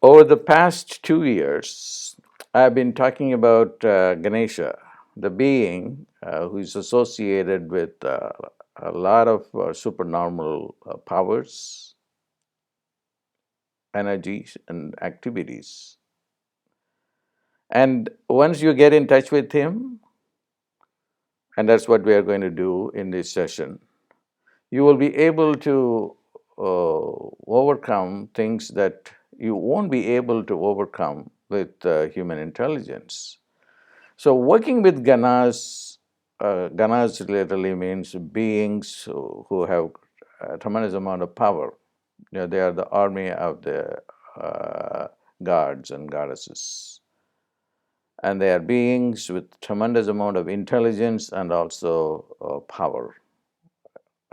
Over the past 2 years, I've been talking about Ganesha, the being who is associated with a lot of supernormal powers, energies, and activities. And once you get in touch with him, and that's what we are going to do in this session, you will be able to overcome things that you won't be able to overcome with human intelligence. So, working with Ganas literally means beings who have a tremendous amount of power. They are the army of the gods and goddesses, and they are beings with tremendous amount of intelligence and also power,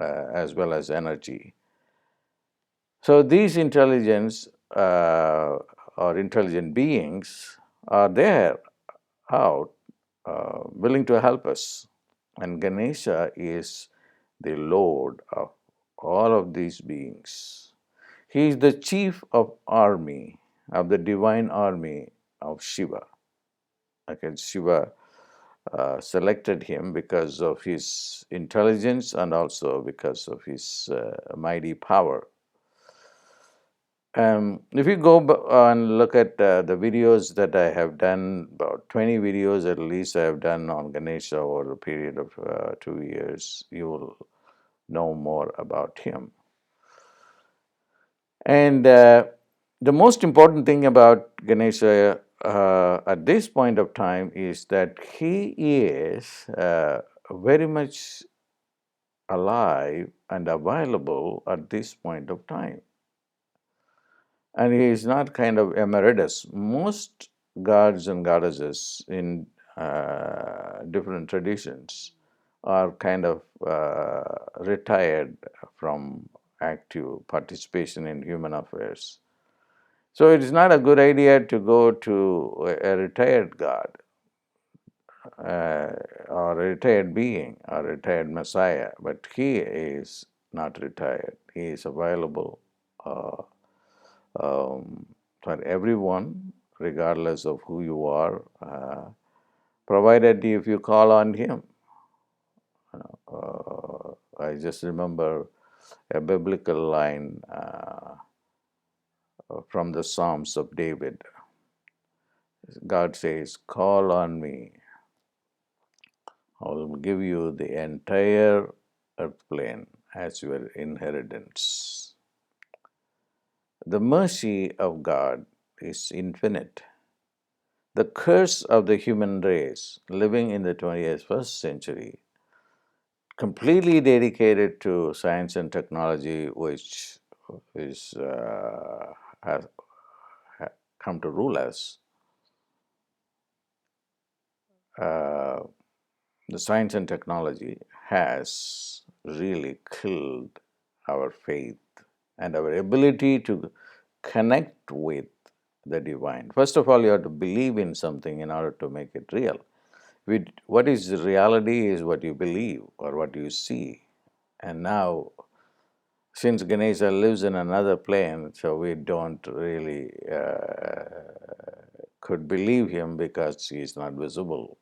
as well as energy. So these intelligence or intelligent beings are there out, willing to help us. And Ganesha is the Lord of all of these beings. He is the chief of army, of the divine army of Shiva. Okay, Shiva selected him because of his intelligence and also because of his mighty power. If you go and look at the videos that I have done, about 20 videos at least I have done on Ganesha over a period of 2 years, you will know more about him. And the most important thing about Ganesha at this point of time is that he is very much alive and available at this point of time. And he is not kind of emeritus. Most gods and goddesses in different traditions are kind of retired from active participation in human affairs. So it is not a good idea to go to a retired god uh, or a retired being or a retired messiah, but he is not retired. He is available uh, for everyone, regardless of who you are, provided if you call on him. I just remember a biblical line from the Psalms of David. God says, "Call on me, I will give you the entire earth plane as your inheritance." The mercy of God is infinite. The curse of the human race living in the 21st century, completely dedicated to science and technology, which is has come to rule us. Uh, the science and technology has really killed our faith and our ability to connect with the divine. First of all, you have to believe in something in order to make it real. What is reality is what you believe or what you see. And now, since Ganesha lives in another plane, so we don't really could believe him because he is not visible.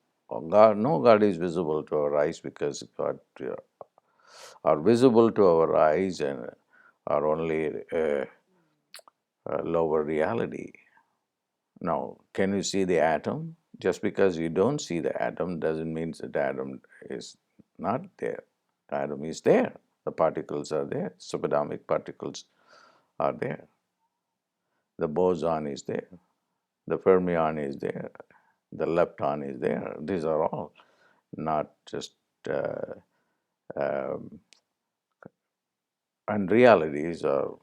God, no God is visible to our eyes because God are visible to our eyes and are only a lower reality. Now, can you see the atom? Just because you don't see the atom doesn't mean that the atom is not there. The atom is there. The particles are there. Subatomic particles are there. The boson is there. The fermion is there. The lepton is there. These are all not just uh, um, unrealities or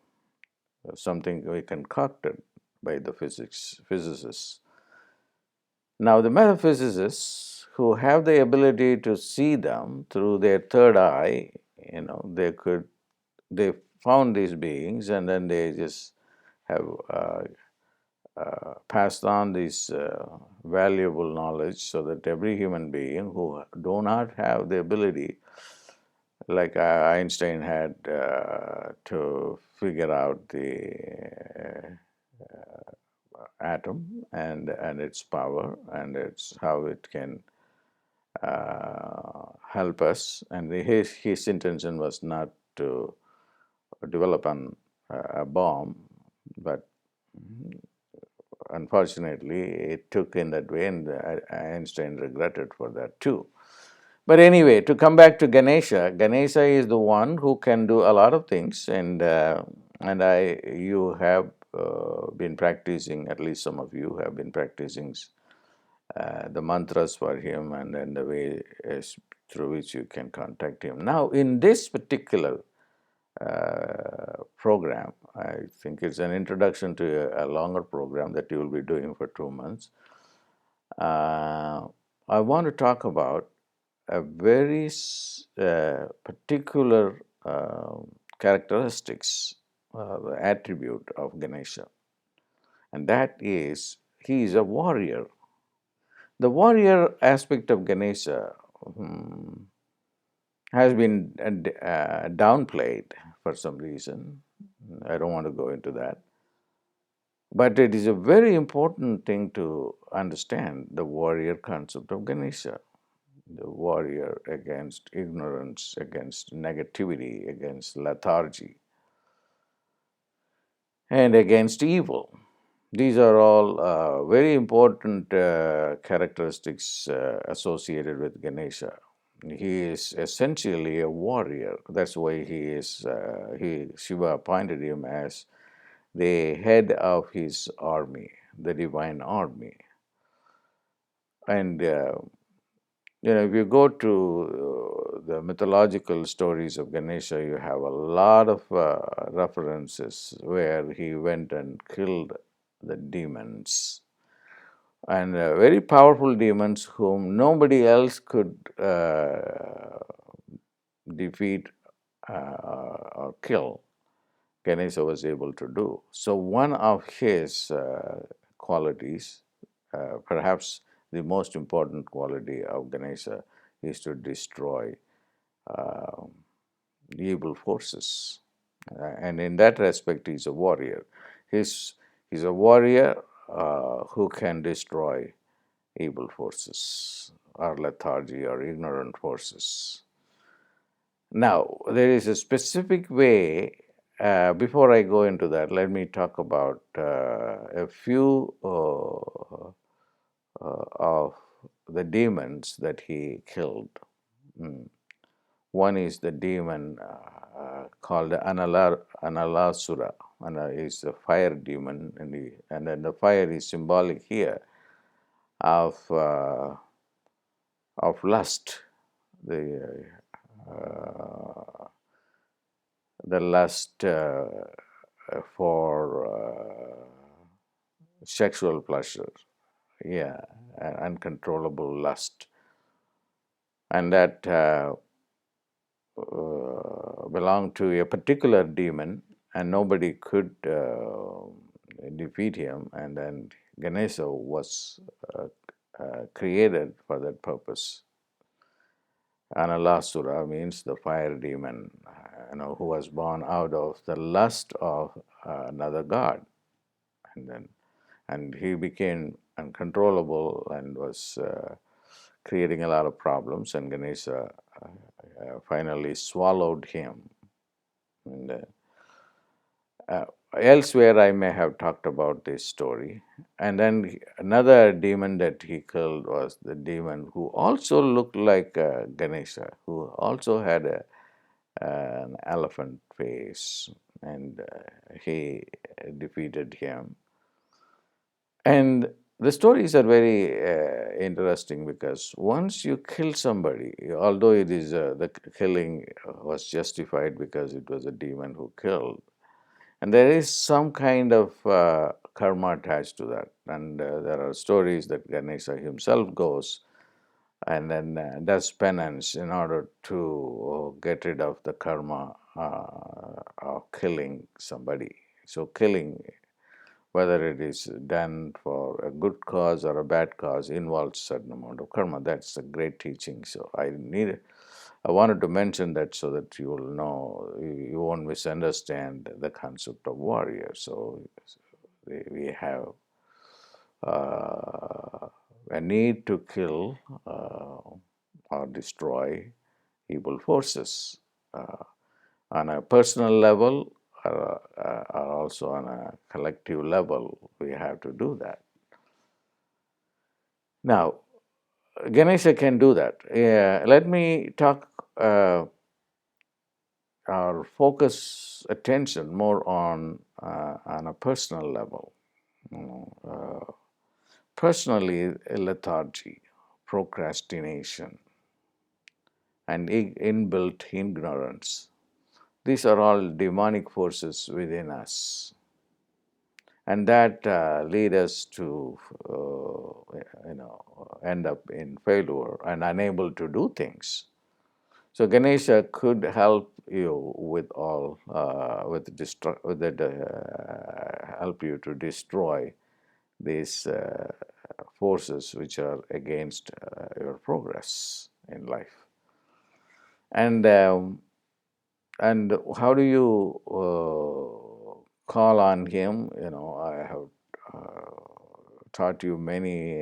something we concocted by the physicists. Now, the metaphysicists who have the ability to see them through their third eye, they found these beings and then they just have passed on this valuable knowledge so that every human being who do not have the ability, like Einstein had to figure out the atom and its power, and it's how it can help us. And his intention was not to develop a bomb, but unfortunately it took in that way, and Einstein regretted for that too. But anyway, to come back to Ganesha, Ganesha is the one who can do a lot of things, and you have been practicing. At least some of you have been practicing the mantras for him, and then the way is through which you can contact him. Now, in this particular program, I think it's an introduction to a longer program that you will be doing for 2 months. I want to talk about a very particular characteristics, attribute of Ganesha, and that is he is a warrior. The warrior aspect of Ganesha has been downplayed for some reason. I don't want to go into that. But it is a very important thing to understand the warrior concept of Ganesha. The warrior against ignorance, against negativity, against lethargy, and against evil. These are all very important characteristics associated with Ganesha. He is essentially a warrior. That's why Shiva appointed him as the head of his army, the divine army. And if you go to the mythological stories of Ganesha, you have a lot of references where he went and killed the demons, and very powerful demons whom nobody else could defeat or kill. Ganesha was able to do. So one of his qualities, perhaps the most important quality of Ganesha, is to destroy uh, evil forces. And in that respect, he's a warrior. He's a warrior who can destroy evil forces or lethargy or ignorant forces. Now, there is a specific way. Before I go into that, let me talk about a few of the demons that he killed. One is the demon called Analasura, and is a fire demon, and then the fire is symbolic here of lust, the lust for sexual pleasure, yeah, uncontrollable lust, and that belonged to a particular demon, and nobody could defeat him. And then Ganesha was created for that purpose. Analasura means the fire demon, who was born out of the lust of another god, and he became uncontrollable and was creating a lot of problems. And Ganesha finally swallowed him. And elsewhere, I may have talked about this story. And then another demon that he killed was the demon who also looked like Ganesha, who also had an elephant face, and he defeated him. And the stories are very interesting, because once you kill somebody, although it is the killing was justified because it was a demon who killed, and there is some kind of karma attached to that. And there are stories that Ganesha himself goes and then does penance in order to get rid of the karma of killing somebody. So killing, whether it is done for a good cause or a bad cause, involves certain amount of karma. That's a great teaching. So I wanted to mention that so that you will know, you won't misunderstand the concept of warrior. So we have uh, a need to kill or destroy evil forces on a personal level or also on a collective level. We have to do that. Now, Ganesha can do that. Let me talk or focus attention more on a personal level. Personally, lethargy, procrastination, and inbuilt ignorance. These are all demonic forces within us, and that lead us to, end up in failure and unable to do things. So Ganesha could help you with all help you to destroy these forces which are against your progress in life. And how do you call on him? I have taught you many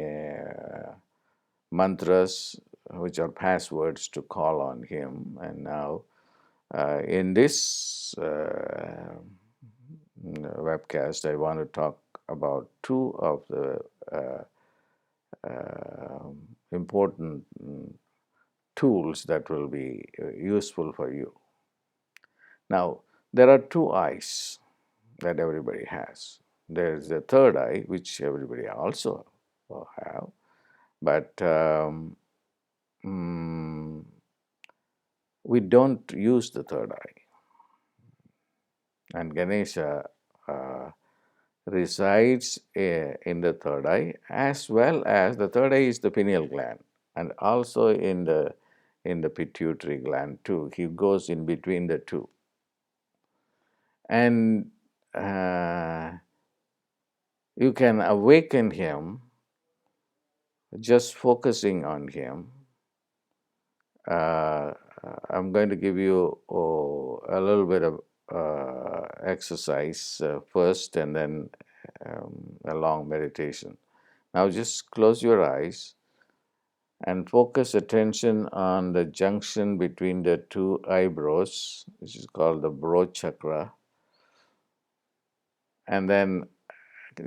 mantras which are passwords to call on him, and now in this webcast I want to talk about two of the important tools that will be useful for you. Now, there are two eyes that everybody has. There is a third eye, which everybody also have, but we don't use the third eye. And Ganesha resides in the third eye, as well as the third eye is the pineal gland, and also in the pituitary gland too. He goes in between the two, and you can awaken him just focusing on him. I'm going to give you a little bit of exercise first, and then a long meditation. Now just close your eyes and focus attention on the junction between the two eyebrows, which is called the brow chakra, and then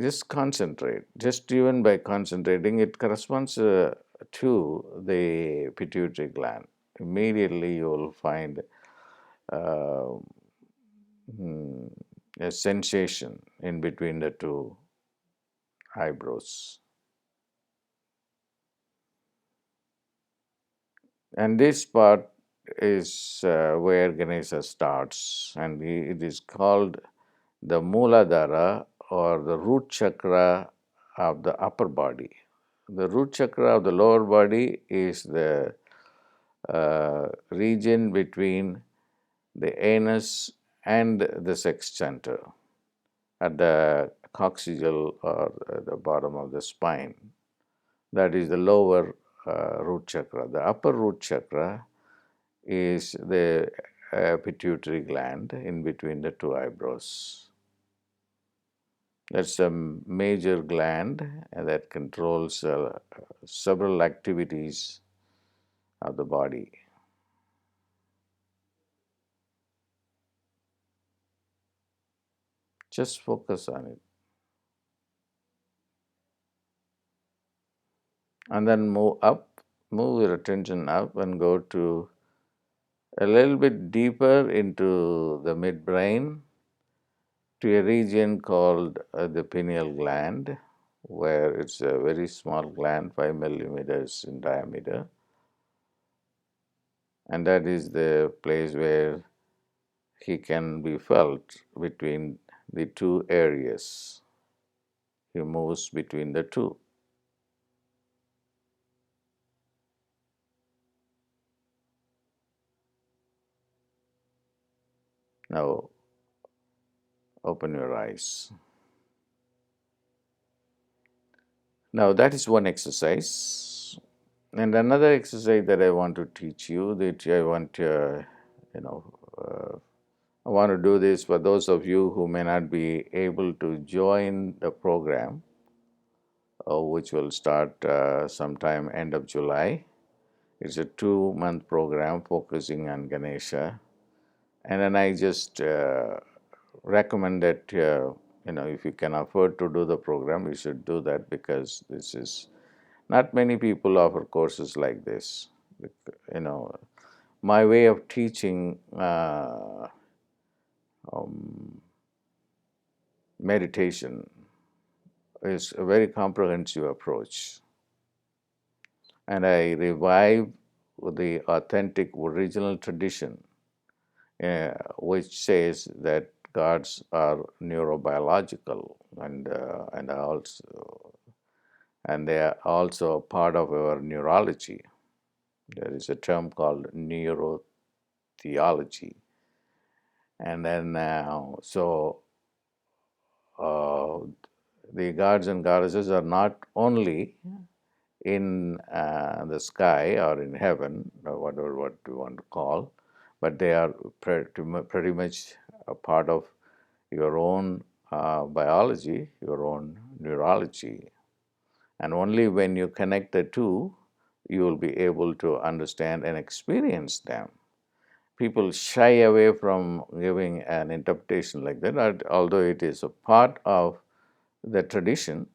just concentrate. Just even by concentrating, it corresponds to the pituitary gland. Immediately you will find uh, a sensation in between the two eyebrows. And this part is where Ganesha starts, and it is called the Mooladhara, or the root chakra of the upper body. The root chakra of the lower body is the region between the anus and the sex center at the coccygeal, or the bottom of the spine. That is the lower root chakra. The upper root chakra is the pituitary gland in between the two eyebrows. That's a major gland that controls several activities of the body. Just focus on it. And then move your attention up and go to a little bit deeper into the midbrain, to a region called the pineal gland, where it's a very small gland, 5 millimeters in diameter. And that is the place where he can be felt between the two areas. He moves between the two. Now, open your eyes. Now, that is one exercise. And another exercise that I want to teach you, that I want I want to do this for those of you who may not be able to join the program which will start sometime end of July. It's a 2-month program focusing on Ganesha. And then I just recommend that, if you can afford to do the program, you should do that, because this is not many people offer courses like this. You know, my way of teaching um, meditation is a very comprehensive approach, and I revive the authentic original tradition, which says that gods are neurobiological, and they are also a part of our neurology. There is a term called neurotheology, and then uh, the gods and goddesses are not only in the sky or in heaven, or whatever what you want to call, but they are pretty much a part of your own biology, your own neurology. And only when you connect the two, you will be able to understand and experience them. People shy away from giving an interpretation like that, although it is a part of the tradition.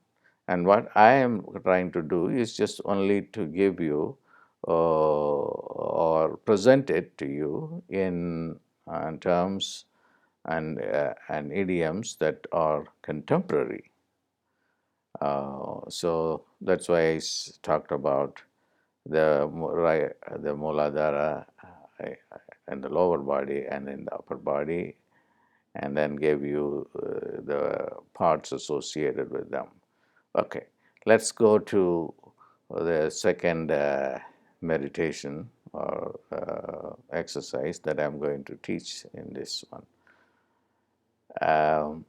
And what I am trying to do is just only to give you or present it to you in terms and idioms that are contemporary. So that's why talked about the Muladhara in the lower body and in the upper body, and then gave you the parts associated with them. Okay, let's go to the second meditation or exercise that I'm going to teach in this one. Um,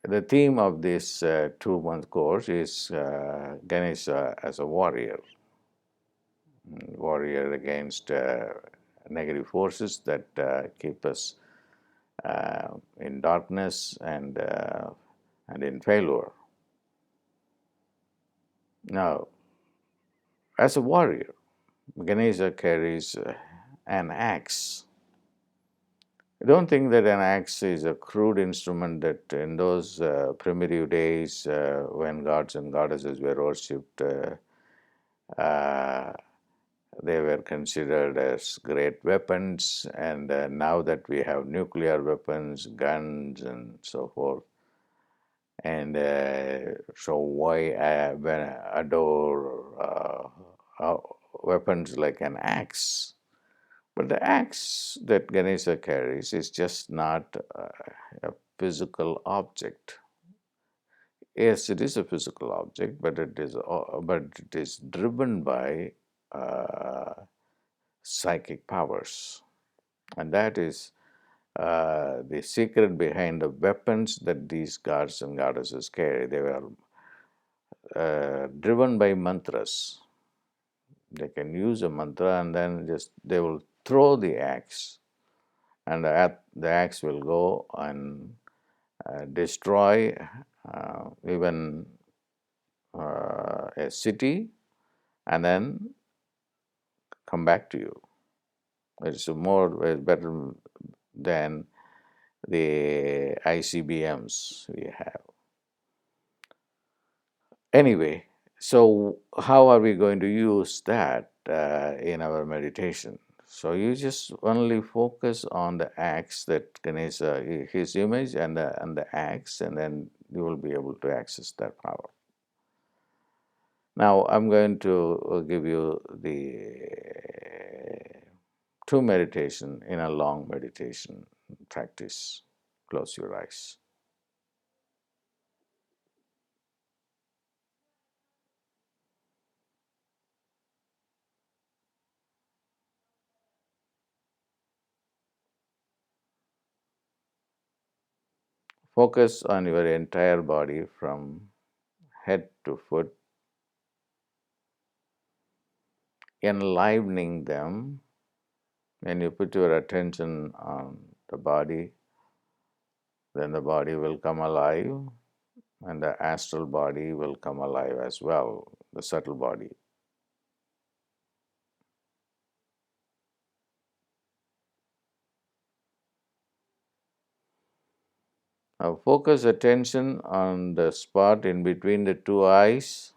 the theme of this 2-month course is Ganesha as a warrior against negative forces that keep us in darkness and in failure. Now, as a warrior, Ganesha carries an axe. I don't think that an axe is a crude instrument that in those primitive days when gods and goddesses were worshipped, uh, they were considered as great weapons. And now that we have nuclear weapons, guns, and so forth, and so why when I adore weapons like an axe? But the axe that Ganesha carries is just not a physical object. Yes, it is a physical object, but it is driven by uh, psychic powers, and that is the secret behind the weapons that these gods and goddesses carry. They were driven by mantras. They can use a mantra and then just they will throw the axe, and the axe will go and destroy even a city and then come back to you. It's better than the ICBMs we have. Anyway, so how are we going to use that in our meditation? So you just only focus on the axe that Ganesha, his image, and the axe, and then you will be able to access that power. Now I'm going to give you the two meditation in a long meditation practice. Close your eyes. Focus on your entire body from head to foot, enlivening them. When you put your attention on the body, then the body will come alive. and the astral body will come alive as well, the subtle body. Now focus attention on the spot in between the two eyes,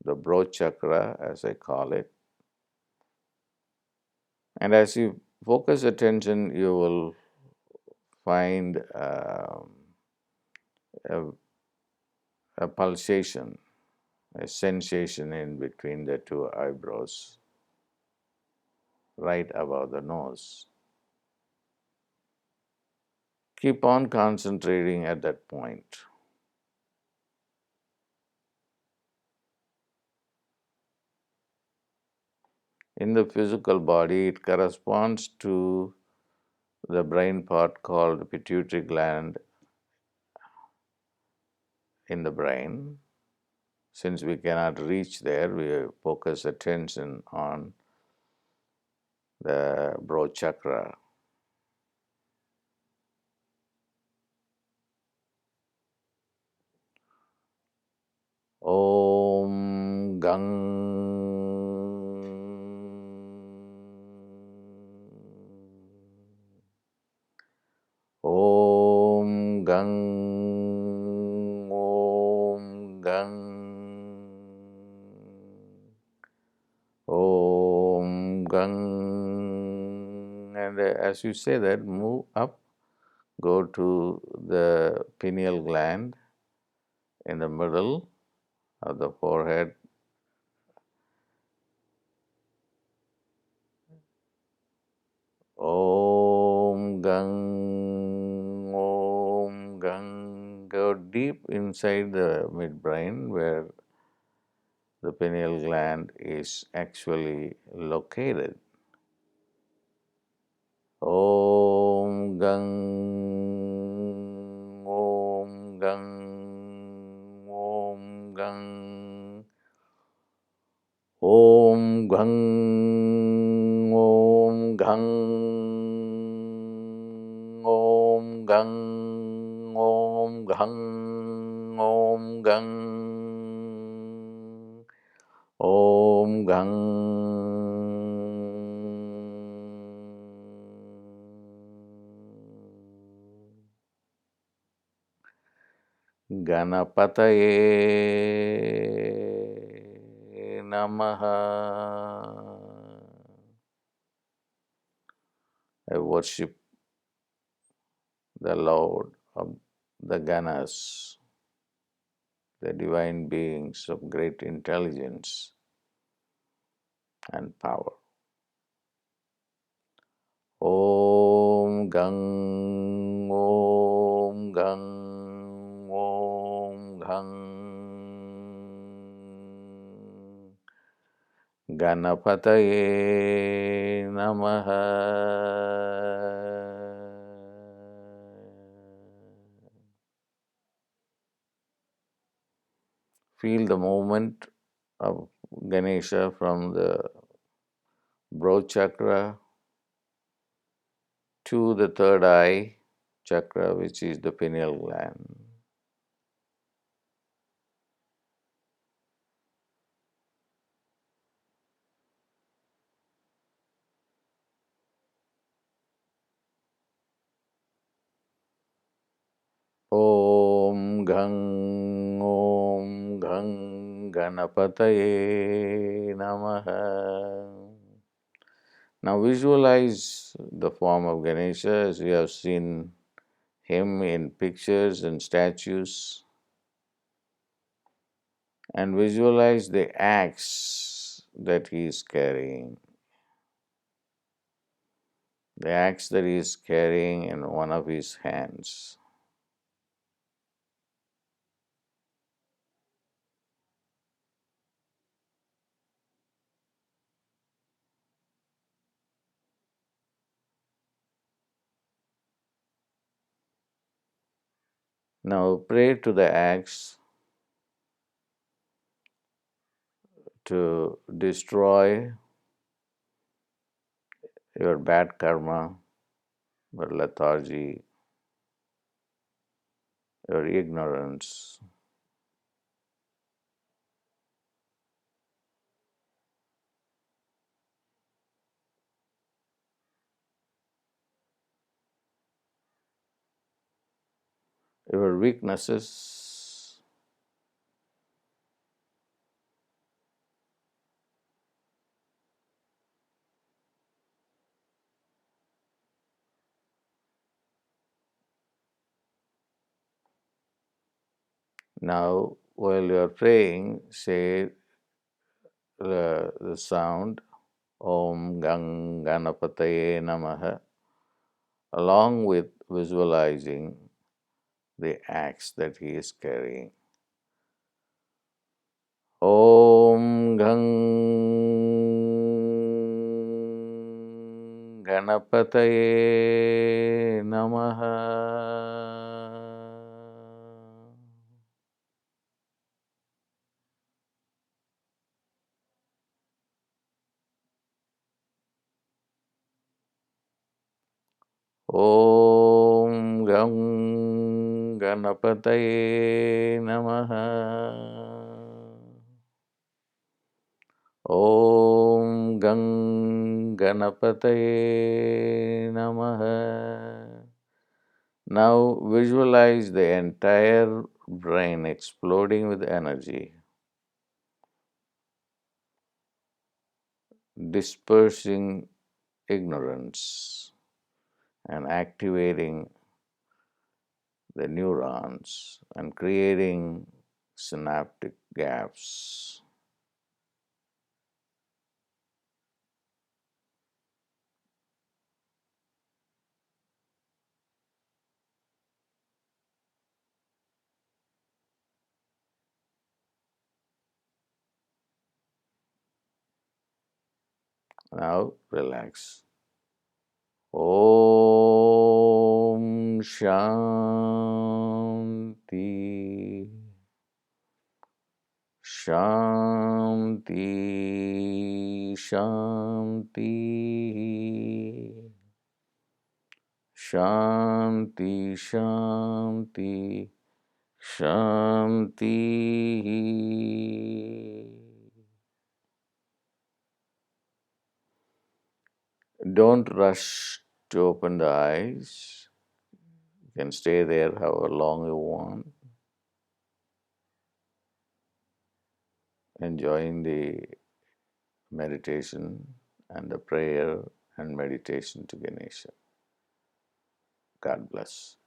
the broad chakra as I call it. And as you focus attention, you will find a, a pulsation, a sensation in between the two eyebrows, right above the nose. Keep on concentrating at that point. In the physical body, it corresponds to the brain part called the pituitary gland in the brain. Since we cannot reach there, we focus attention on the broad chakra. Om Gang Om Gang Om Gang Om Gang. And as you say that, move up, go to the pineal gland in the middle of the forehead. Om Gang Om Gang. Go deep inside the midbrain where the pineal gland is actually located. Om Gang Om Gang Om Gang Om Gang Om Gang Om Gang Om Gang Om Gang Om Gang. Ganapataye Namaha. I worship the Lord of the Ganas, the divine beings of great intelligence and power. Om Gang Om Gang Om Gang Ganapataye Namaha. Feel the movement of Ganesha from the broad chakra to the third eye chakra, which is the pineal gland. Om Gang Om Gang Ganapataye Namaha. Now visualize the form of Ganesha as we have seen him in pictures and statues, and visualize the axe that he is carrying. The axe that he is carrying in one of his hands. Now pray to the axe to destroy your bad karma, your lethargy, your ignorance, your weaknesses, now while you are praying, say the sound Om Gang Ganapataye Namaha, along with visualizing the axe that he is carrying. Om Gang Ganapataye Namaha. Om Gam Ganapataye Namaha. Om Gam Ganapataye Namaha. Now visualize the entire brain exploding with energy, dispersing ignorance and activating the neurons and creating synaptic gaps. Now relax. Om Shanti Shanti Shanti Shanti Shanti Shanti. Don't rush to open the eyes. You can stay there however long you want, enjoying the meditation and the prayer and meditation to Ganesha. God bless.